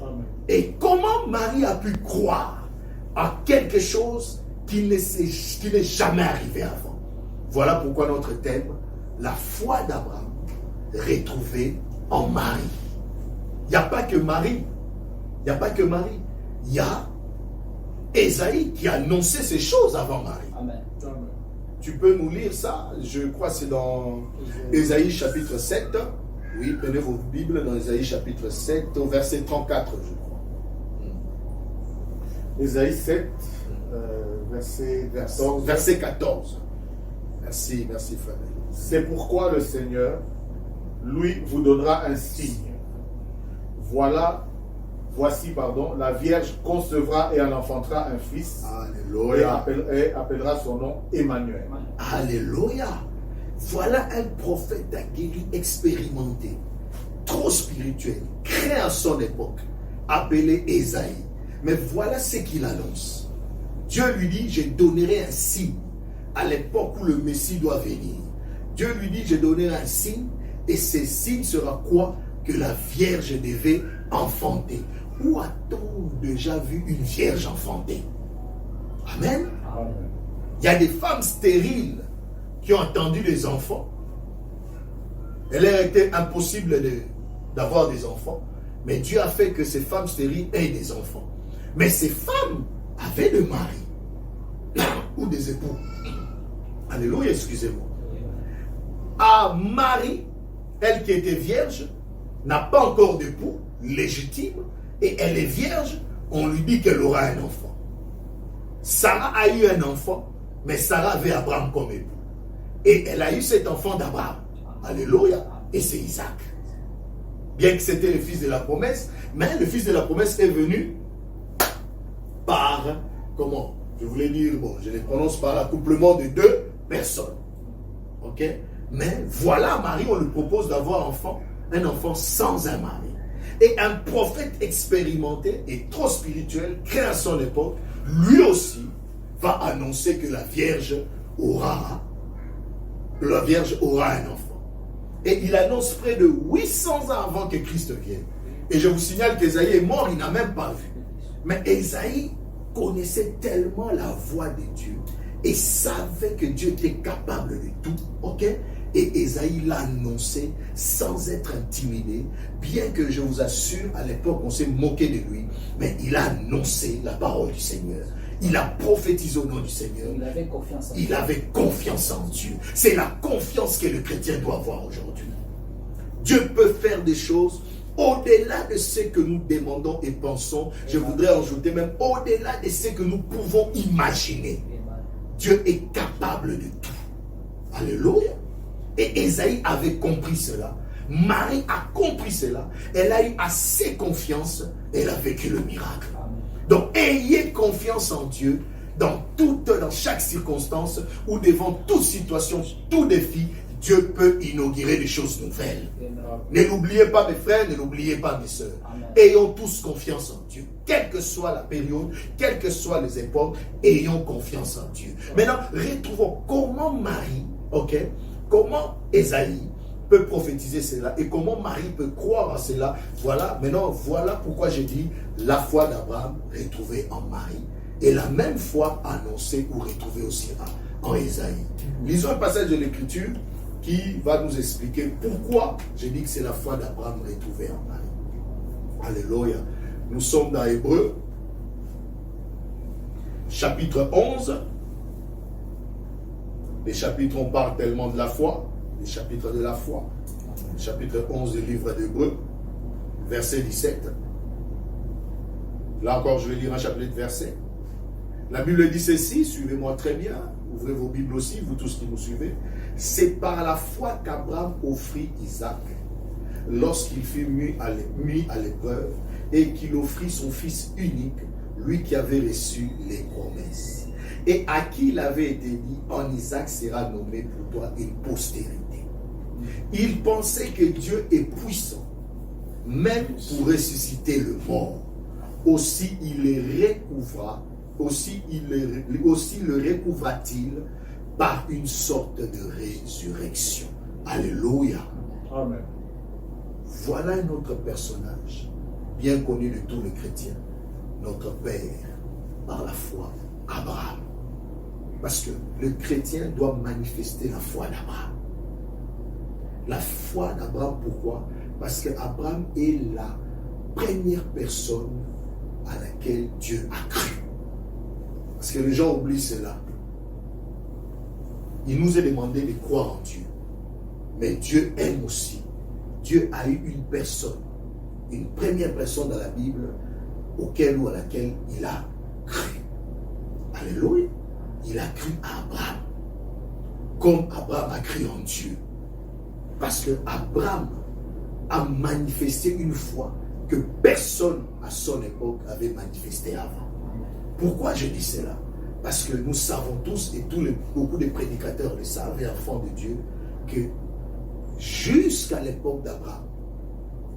Amen. Et comment Marie a pu croire à quelque chose qui n'est jamais arrivé avant? Voilà pourquoi notre thème, la foi d'Abraham retrouvée en Marie. Il n'y a pas que Marie. Il n'y a pas que Marie. Il y a Ésaïe qui a annoncé ces choses avant Marie. Amen. Amen. Tu peux nous lire ça? Je crois que c'est dans Ésaïe chapitre 7. Oui, prenez vos Bibles dans Ésaïe chapitre 7 au verset 34, je crois. Ésaïe 7, verset 14. Verset 14. Merci, merci frère. C'est pourquoi le Seigneur, lui, vous donnera un signe. Voici, la Vierge concevra et en enfantera un fils. Alléluia. Et appellera son nom Emmanuel. Alléluia. Voilà un prophète aguerri, expérimenté, trop spirituel, créé à son époque, appelé Ésaïe. Mais voilà ce qu'il annonce. Dieu lui dit, je donnerai un signe à l'époque où le Messie doit venir. Dieu lui dit, je donnerai un signe, et ce signe sera quoi? Que la Vierge devait enfanter. Où a-t-on déjà vu une Vierge enfantée? Amen. Amen. Il y a des femmes stériles qui ont entendu des enfants. Il leur était impossible d'avoir des enfants. Mais Dieu a fait que ces femmes stériles aient des enfants. Mais ces femmes avaient des maris ou des époux. Alléluia, excusez-moi. À Marie, elle qui était vierge, n'a pas encore d'époux légitime, et elle est vierge, on lui dit qu'elle aura un enfant. Sarah a eu un enfant, mais Sarah avait Abraham comme époux. Et elle a eu cet enfant d'Abraham. Alléluia. Et c'est Isaac. Bien que c'était le fils de la promesse, mais le fils de la promesse est venu par, comment? Je voulais dire, bon, je les prononce par l'accouplement de deux personnes. Ok? Mais voilà, Marie, on lui propose d'avoir un enfant sans un mari. Et un prophète expérimenté et trop spirituel, créé à son époque, lui aussi va annoncer que la Vierge aura un enfant. Et il annonce près de 800 ans avant que Christ vienne. Et je vous signale qu'Ésaïe est mort, il n'a même pas vu. Mais Ésaïe connaissait tellement la voix de Dieu et savait que Dieu était capable de tout. Ok? Et Ésaïe l'a annoncé sans être intimidé, bien que je vous assure, à l'époque, on s'est moqué de lui, mais il a annoncé la parole du Seigneur. Il a prophétisé au nom du Seigneur. Il avait confiance en Il Dieu. avait confiance en Dieu. C'est la confiance que le chrétien doit avoir aujourd'hui. Dieu peut faire des choses au-delà de ce que nous demandons et pensons. Je voudrais ajouter même au-delà de ce que nous pouvons imaginer. Dieu est capable de tout. Alléluia. Et Ésaïe avait compris cela. Marie a compris cela. Elle a eu assez confiance. Elle a vécu le miracle. Donc, ayez confiance en Dieu dans chaque circonstance ou devant toute situation, tout défi. Dieu peut inaugurer des choses nouvelles. Ne l'oubliez pas, mes frères, ne l'oubliez pas, mes sœurs. Ayons tous confiance en Dieu. Quelle que soit la période, quelles que soient les époques, ayons confiance en Dieu. Maintenant, retrouvons comment Marie, ok, comment Ésaïe peut prophétiser cela et comment Marie peut croire à cela. Voilà, maintenant, voilà pourquoi j'ai dit la foi d'Abraham retrouvée en Marie et la même foi annoncée ou retrouvée aussi en Ésaïe. Lisons un passage de l'Écriture qui va nous expliquer pourquoi j'ai dit que c'est la foi d'Abraham retrouvée en Marie. Alléluia. Nous sommes dans Hébreux, chapitre 11. Les chapitres, on parle tellement de la foi, les chapitres de la foi. Chapitre 11 du livre d'Hébreux, verset 17. Là encore, je vais lire un chapitre de verset. La Bible dit ceci, suivez-moi très bien, ouvrez vos Bibles aussi, vous tous qui nous suivez. C'est par la foi qu'Abraham offrit Isaac, lorsqu'il fut mis à l'épreuve, et qu'il offrit son fils unique, lui qui avait reçu les promesses, et à qui il avait été dit, en Isaac sera nommé pour toi une postérité. Il pensait que Dieu est puissant, même pour ressusciter le mort. Aussi le recouvra-t-il par une sorte de résurrection. Alléluia. Amen. Voilà un autre personnage bien connu de tous les chrétiens, notre Père, par la foi, Abraham. Parce que le chrétien doit manifester la foi d'Abraham. La foi d'Abraham, pourquoi? Parce qu'Abraham est la première personne à laquelle Dieu a cru. Parce que les gens oublient cela. Il nous est demandé de croire en Dieu. Mais Dieu aime aussi. Dieu a eu une personne, une première personne dans la Bible, auquel ou à laquelle il a cru. Alléluia. Il a cru à Abraham. Comme Abraham a cru en Dieu. Parce que Abraham a manifesté une foi que personne à son époque avait manifesté avant. Pourquoi je dis cela? Parce que nous savons tous, et beaucoup de prédicateurs le savent, et enfants de Dieu, que jusqu'à l'époque d'Abraham,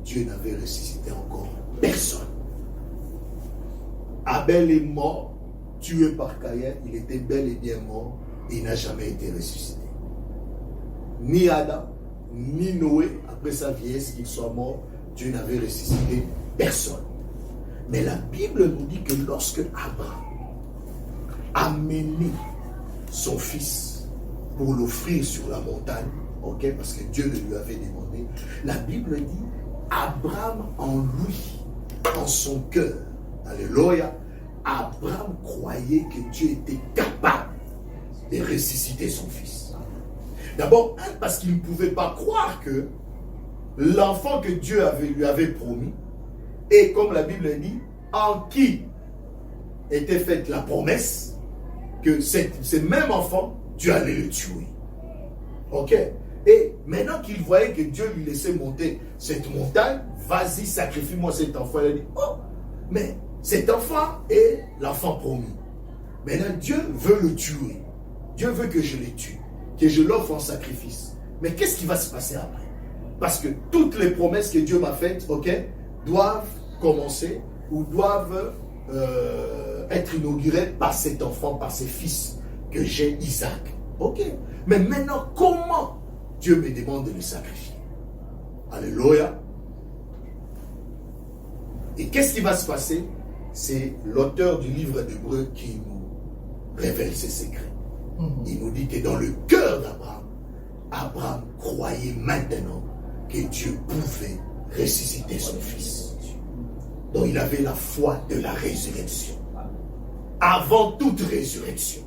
Dieu n'avait ressuscité encore personne. Abel est mort, tué par Caïn, il était bel et bien mort, et il n'a jamais été ressuscité. Ni Adam, ni Noé, après sa vieillesse, qu'il soit mort, Dieu n'avait ressuscité personne. Mais la Bible nous dit que lorsque Abraham a mené son fils pour l'offrir sur la montagne, ok, parce que Dieu le lui avait demandé, la Bible dit, Abraham en lui, en son cœur, alléluia, Abraham croyait que Dieu était capable de ressusciter son fils. D'abord, parce qu'il ne pouvait pas croire que l'enfant que Dieu lui avait promis, et comme la Bible dit, en qui était faite la promesse, que ce même enfant, Dieu allait le tuer. Ok? Et maintenant qu'il voyait que Dieu lui laissait monter cette montagne, vas-y, sacrifie-moi cet enfant. Il a dit, oh, mais cet enfant est l'enfant promis. Maintenant, Dieu veut le tuer. Dieu veut que je le tue, que je l'offre en sacrifice. Mais qu'est-ce qui va se passer après? Parce que toutes les promesses que Dieu m'a faites, ok, doivent commencer ou doivent être inaugurées par cet enfant, par ses fils que j'ai, Isaac. Ok. Mais maintenant, comment Dieu me demande de le sacrifier? Alléluia. Et qu'est-ce qui va se passer? C'est l'auteur du livre d'Hébreux qui nous révèle ses secrets. Il nous dit que dans le cœur d'Abraham, Abraham croyait maintenant que Dieu pouvait ressusciter son fils. Donc il avait la foi de la résurrection. Avant toute résurrection,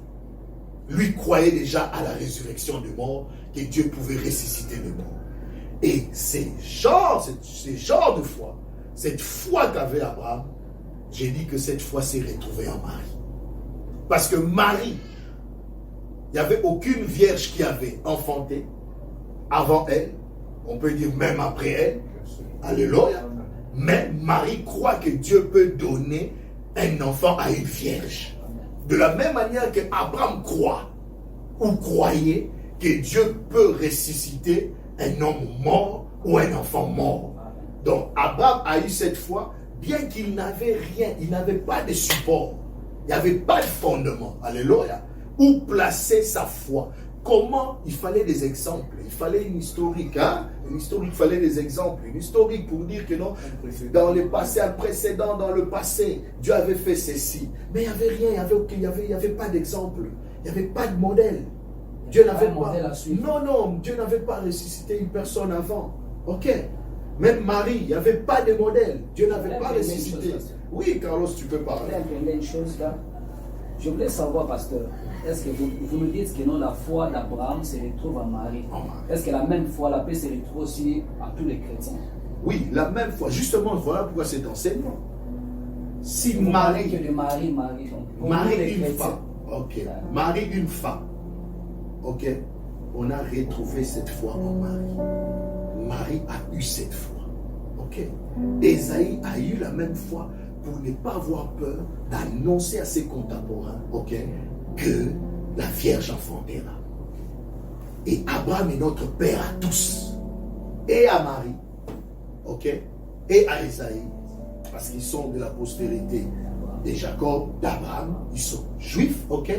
lui croyait déjà à la résurrection des morts, que Dieu pouvait ressusciter les morts. Et ce genre de foi, cette foi qu'avait Abraham, j'ai dit que cette foi s'est retrouvée en Marie. Parce que Marie, il n'y avait aucune vierge qui avait enfanté avant elle, on peut dire même après elle, alléluia. Mais Marie croit que Dieu peut donner un enfant à une vierge. De la même manière que Abraham croit ou croyait que Dieu peut ressusciter un homme mort ou un enfant mort. Donc Abraham a eu cette foi, bien qu'il n'avait rien, il n'avait pas de support, il n'y avait pas de fondement, alléluia, où placer sa foi. Comment? Il fallait des exemples, il fallait une historique, hein? Une historique, il fallait des exemples, une historique pour dire que non, dans le passé, un précédent dans le passé, Dieu avait fait ceci. Mais il n'y avait rien, il n'y avait pas d'exemple, il n'y avait pas de modèle. Dieu n'avait pas. Non, Dieu n'avait pas ressuscité une personne avant. Ok. Même Marie, il n'y avait pas de modèle. Dieu n'avait pas ressuscité. Oui, Carlos, tu peux parler. Une chose là. Je voulais savoir, pasteur, est-ce que vous nous dites que non, la foi d'Abraham se retrouve en Marie? Est-ce que la même foi, la paix se retrouve aussi à tous les chrétiens? Oui, la même foi. Justement, voilà pourquoi cet enseignement. Si vous Marie... que de Marie, donc, Marie une femme. Ok. Marie une femme. Ok. On a retrouvé cette foi en Marie. Marie a eu cette foi. Ok. Ésaïe a eu la même foi pour ne pas avoir peur d'annoncer à ses contemporains, ok, que la Vierge enfantera. Et Abraham est notre père à tous. Et à Marie, ok, et à Ésaïe, parce qu'ils sont de la postérité de Jacob, d'Abraham, ils sont juifs, ok,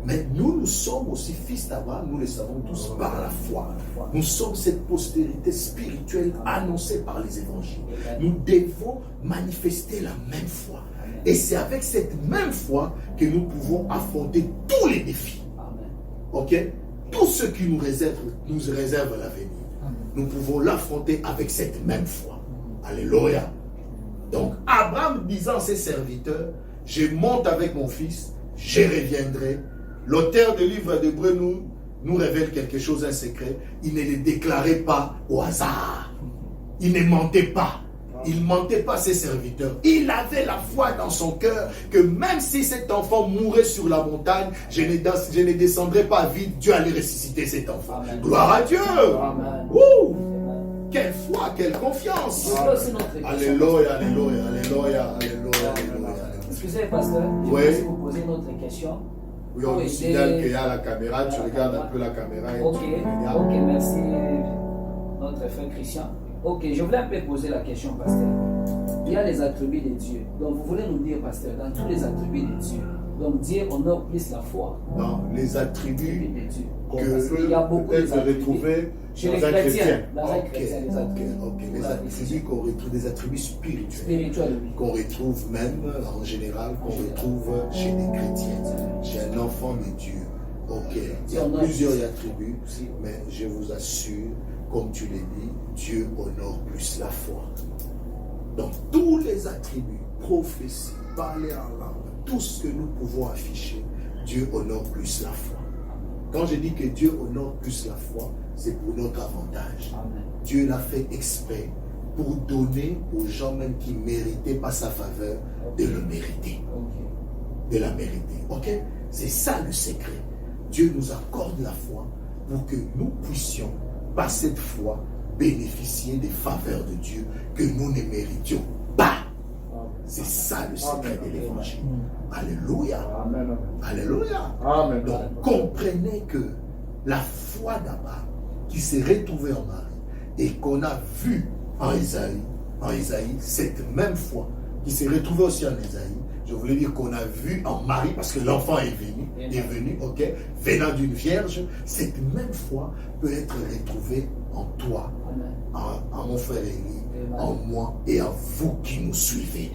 Mais nous sommes aussi fils d'Abraham, nous le savons tous par la foi. Nous sommes cette postérité spirituelle annoncée par les évangiles. Nous devons manifester la même foi. Et c'est avec cette même foi que nous pouvons affronter tous les défis. Ok? Tout ce qui nous réserve l'avenir. Nous pouvons l'affronter avec cette même foi. Alléluia. Donc, Abraham disant à ses serviteurs, je monte avec mon fils, je reviendrai. L'auteur du livre d'Hébreux nous révèle quelque chose, un secret. Il ne le déclarait pas au hasard. Il ne mentait pas. Il ne mentait pas ses serviteurs. Il avait la foi dans son cœur que même si cet enfant mourait sur la montagne, je ne descendrai pas vide. Dieu allait ressusciter cet enfant. Amen. Gloire à Dieu. Amen. Quelle foi, quelle confiance. Alléluia, alléluia, alléluia, alléluia. Excusez, pasteur, je vais vous poser une autre question. Oui, on nous signale qu'il y a la caméra, tu regardes un peu la caméra. Et ok, merci notre frère Christian. Ok, je voulais un peu poser la question, pasteur. Il y a les attributs de Dieu. Donc vous voulez nous dire, pasteur, dans tous les attributs de Dieu, donc Dieu honore plus la foi. Dans les attributs de Dieu. Que il y a beaucoup peut être retrouvé chez les chrétiens. Dans un chrétien, les attributs. Les attributs qu'on retrouve, des attributs spirituels. Qu'on retrouve même, en général, qu'on retrouve chez des chrétiens, chez un enfant de Dieu. Ok, il y a plusieurs attributs, mais je vous assure, comme tu l'as dit, Dieu honore plus la foi. Donc, tous les attributs, prophétie, parler en langue, tout ce que nous pouvons afficher, Dieu honore plus la foi. Quand je dis que Dieu honore plus la foi, c'est pour notre avantage. Amen. Dieu l'a fait exprès pour donner aux gens même qui ne méritaient pas sa faveur de le mériter. De la mériter. Ok? C'est ça le secret. Dieu nous accorde la foi pour que nous puissions, par cette foi, bénéficier des faveurs de Dieu que nous ne méritions pas. C'est ça le secret de l'évangile. Alléluia. Amen. Alléluia. Amen. Donc comprenez que la foi d'Abraham qui s'est retrouvée en Marie et qu'on a vu en Isaïe, cette même foi qui s'est retrouvée aussi en Isaïe, je voulais dire qu'on a vu en Marie, parce que l'enfant est venu, ok, venant d'une vierge, cette même foi peut être retrouvée en toi, en mon frère Élie, en moi et en vous qui nous suivez.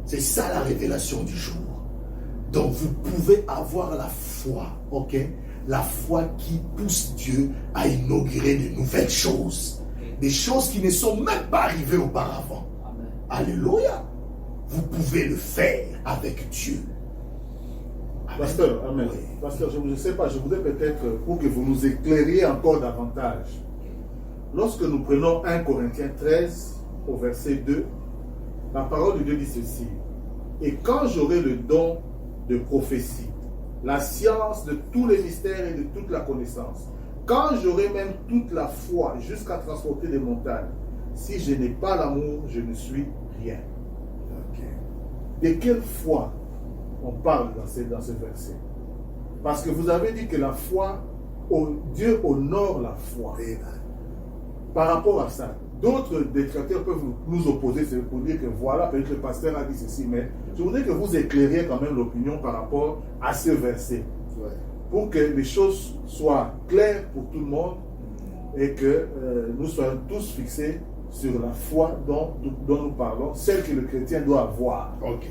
C'est ça la révélation du jour. Donc vous pouvez avoir la foi, ok, la foi qui pousse Dieu à inaugurer de nouvelles choses, des choses qui ne sont même pas arrivées auparavant. Amen. Alléluia. Vous pouvez le faire avec Dieu. Amen. Pasteur, amen. Oui. Pasteur, je ne sais pas, je voudrais peut-être pour que vous nous éclairiez encore davantage. Lorsque nous prenons 1 Corinthiens 13 au verset 2, la parole de Dieu dit ceci: et quand j'aurai le don de prophétie, la science de tous les mystères et de toute la connaissance, quand j'aurai même toute la foi jusqu'à transporter des montagnes, si je n'ai pas l'amour, je ne suis rien. De quelle foi on parle dans ce verset? Parce que vous avez dit que la foi, Dieu honore la foi. Par rapport à ça, d'autres détracteurs peuvent nous opposer, c'est pour dire que voilà, peut-être le pasteur a dit ceci, mais je voudrais que vous éclairiez quand même l'opinion par rapport à ce verset. Pour que les choses soient claires pour tout le monde et que nous soyons tous fixés sur la foi dont nous parlons, celle que le chrétien doit avoir. Ok.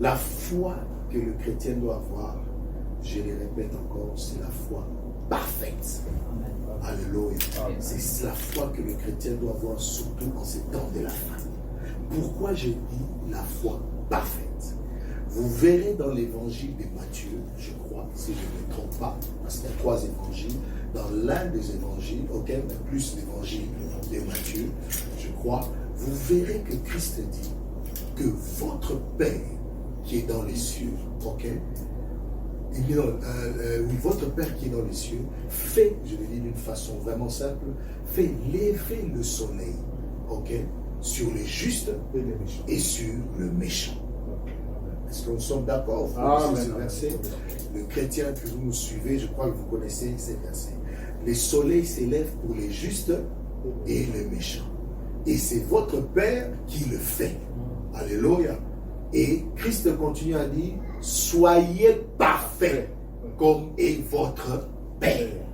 La foi que le chrétien doit avoir, je le répète encore, c'est la foi parfaite. Amen. Alléluia. C'est la foi que le chrétien doit avoir, surtout en ces temps de la fin. Pourquoi je dis la foi parfaite? Vous verrez dans l'évangile de Matthieu, je crois, si je ne me trompe pas, parce qu'il y a 3 évangiles. Dans l'un des évangiles, ok, mais plus l'évangile de Matthieu, je crois, vous verrez que Christ dit que votre Père qui est dans les cieux, ok, oui, votre Père qui est dans les cieux fait, je le dis d'une façon vraiment simple, fait lever le soleil, ok, sur les justes et sur le méchant. Est-ce que nous sommes d'accord sur ce verset? Le chrétien que vous nous suivez, je crois que vous connaissez ces versets. Le soleil s'élève pour les justes et les méchants. Et c'est votre Père qui le fait. Alléluia. Et Christ continue à dire, soyez parfaits parfait, comme est votre Père.